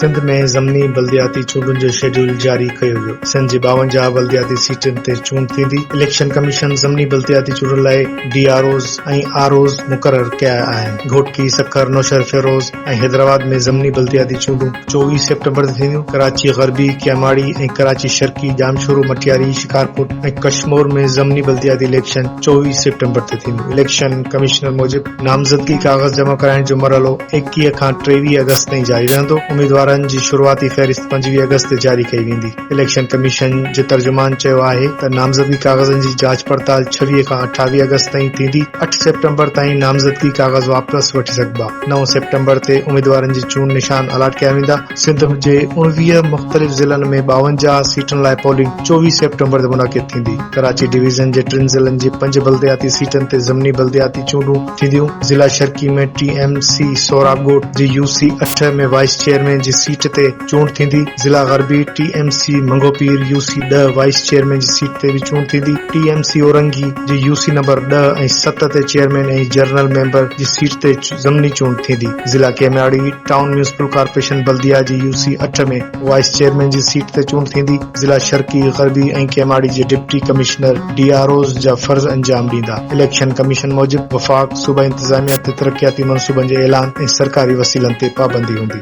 सिंध में ज़मनी बल्दियाती चूंडुनि जो शेड्यूल जारी कयो वियो। सिंध जी 52 बल्दियाती सीटुनि ते चूंड थींदी। इलेक्शन कमीशन ज़मनी बल्दियाती चूंडुनि लाइ DROs ऐं ROs मुक़रर कया आहिनि। घोटकी, सखर, नौशहर फिरोज ऐं हैदराबाद में ज़मनी बल्दियाती चूंडूं 24 सेप्टेम्बर ते थींदियूं। कराची ग़रबी, कैमाड़ी ऐं कराची शर्की, जामशोरो, मटियारी, शिकारपुर ऐं कशमोर में ज़मनी बल्दियाती इलेक्शन 24 सेप्टेम्बर ते थींदियूं। इलेक्शन कमिश्नर मूजिब नामज़दगी काग़ज़ जमा कराइण जो मरहलो 21 खां 23 अगस्त ताईं जारी रहंदो। उम्मीदवारनि जी शुरूआती फ़हरिस्त 25 अगस्त ते जारी कई वेंदी। इलेक्शन कमीशन जे तर्जुमान चयो आहे त नामज़दगी काग़ज़नि जी जांच पड़ताल 26 खां 28 अगस्त ताईं थींदी। 8 सेप्टेम्बर ताईं नामज़दगी काग़ज़ वापसि वठी सघिबा। 9 सेप्टेम्बर ते उम्मीदवारनि जी चूंड निशान अलॉट कया वेंदा। सिंध जे 19 मुख़्तलिफ़ ज़िलनि में 52 सीटुनि लाइ पोलिंग 24 सेप्टेम्बर ते मुनाक़िद थींदी। कराची डिवीज़न जे 3 ज़िलनि जी 5 बल्दियाती सीटुनि ते ज़मनी बल्दियाती चूंडूं थींदियूं। ज़िला शर्की में TMC सोराबगोट जी UC 8 में वाइस चेयरमैन जी सीट ते चूंड थींदी। ज़िला ग़रबी TMC Manghopir UC 10 vice chairman जी सीट ते बि चूंड थींदी। TMC औरंगी जी UC नंबर 10 ऐं 7 ते चेयरमैन ऐं जनरल मेंबर जी सीट ते ज़मनी चूंड थींदी। ज़िला कैमाड़ी टाउन म्यूनिसिपल कॉर्पोरेशन बल्दिया जी UC 8 में वाइस चेयरमैन जी सीट ते चूंड थींदी। ज़िला शर्की, ग़रबी ऐं कैमाड़ी जे डिप्टी कमिश्नर DROs जा फ़र्ज़ अंजाम ॾींदा। इलेक्शन कमीशन मूजिब वफ़ाक़ सूबा इंतज़ामिया ते तरक़ियाती मंसूबनि जे ऐलान ऐं सरकारी वसीलनि ते पाबंदी हूंदी।